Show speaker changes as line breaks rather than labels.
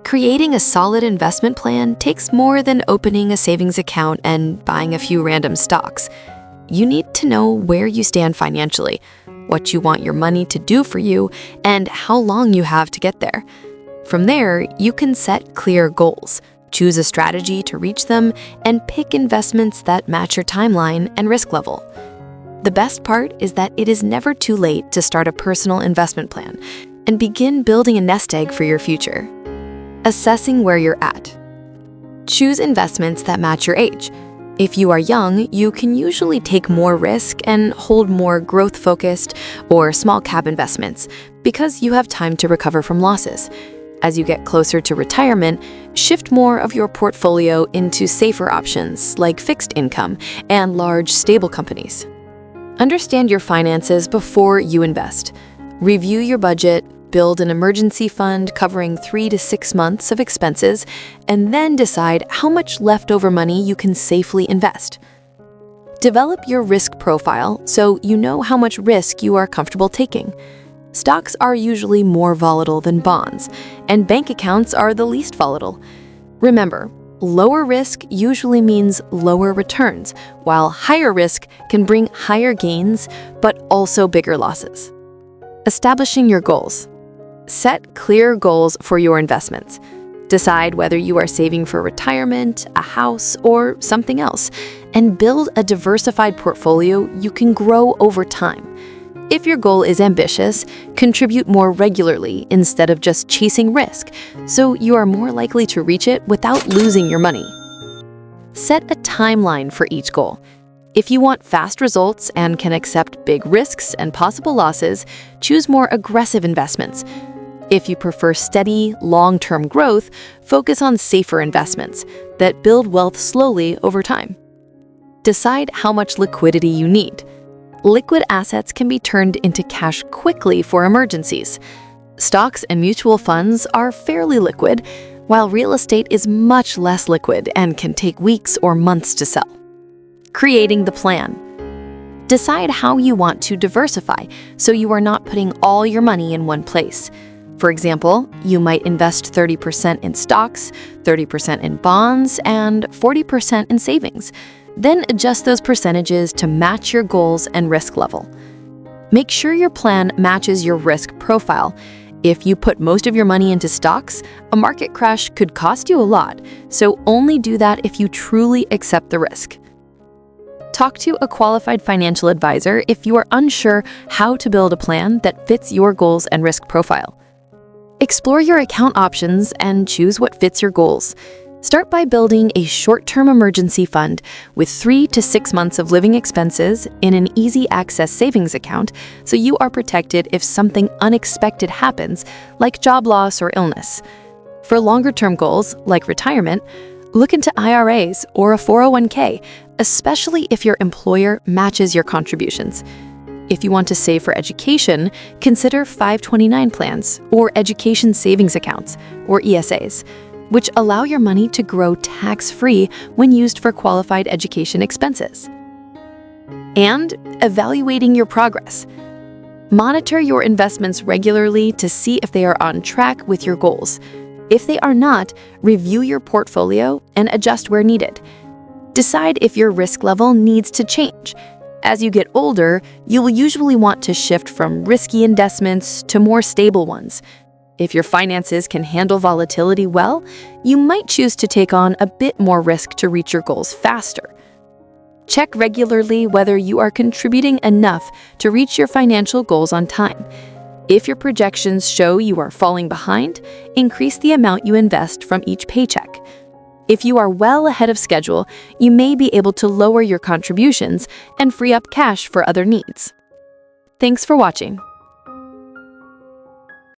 Creating a solid investment plan takes more than opening a savings account and buying a few random stocks. You need to know where you stand financially, what you want your money to do for you, and how long you have to get there. From there, you can set clear goals, choose a strategy to reach them, and pick investments that match your timeline and risk level. The best part is that it is never too late to start a personal investment plan and begin building a nest egg for your future. Assessing where you're at. Choose investments that match your age. If you are young, you can usually take more risk and hold more growth-focused or small-cap investments because you have time to recover from losses. As you get closer to retirement, shift more of your portfolio into safer options like fixed income and large, stable companies. Understand your finances before you invest. Review your budget, build an emergency fund covering 3 to 6 months of expenses, and then decide how much leftover money you can safely invest. Develop your risk profile so you know how much risk you are comfortable taking. Stocks are usually more volatile than bonds, and bank accounts are the least volatile. Remember, lower risk usually means lower returns, while higher risk can bring higher gains but also bigger losses. Establishing your goals. Set clear goals for your investments. Decide whether you are saving for retirement, a house, or something else, and build a diversified portfolio you can grow over time. If your goal is ambitious, contribute more regularly instead of just chasing risk, so you are more likely to reach it without losing your money. Set a timeline for each goal. If you want fast results and can accept big risks and possible losses, choose more aggressive investments. If you prefer steady, long-term growth, focus on safer investments that build wealth slowly over time. Decide how much liquidity you need. Liquid assets can be turned into cash quickly for emergencies. Stocks and mutual funds are fairly liquid, while real estate is much less liquid and can take weeks or months to sell. Creating the plan. Decide how you want to diversify so you are not putting all your money in one place. For example, you might invest 30% in stocks, 30% in bonds, and 40% in savings. Then adjust those percentages to match your goals and risk level. Make sure your plan matches your risk profile. If you put most of your money into stocks, a market crash could cost you a lot, so only do that if you truly accept the risk. Talk to a qualified financial advisor if you are unsure how to build a plan that fits your goals and risk profile. Explore your account options and choose what fits your goals. Start by building a short-term emergency fund with 3 to 6 months of living expenses in an easy-access savings account so you are protected if something unexpected happens, like job loss or illness. For longer-term goals, like retirement, look into IRAs or a 401k, especially if your employer matches your contributions. If you want to save for education, consider 529 plans or education savings accounts, or ESAs, which allow your money to grow tax-free when used for qualified education expenses. And evaluating your progress. Monitor your investments regularly to see if they are on track with your goals. If they are not, review your portfolio and adjust where needed. Decide if your risk level needs to change. As you get older, you will usually want to shift from risky investments to more stable ones. If your finances can handle volatility well, you might choose to take on a bit more risk to reach your goals faster. Check regularly whether you are contributing enough to reach your financial goals on time. If your projections show you are falling behind, increase the amount you invest from each paycheck. If you are well ahead of schedule, you may be able to lower your contributions and free up cash for other needs. Thanks for watching.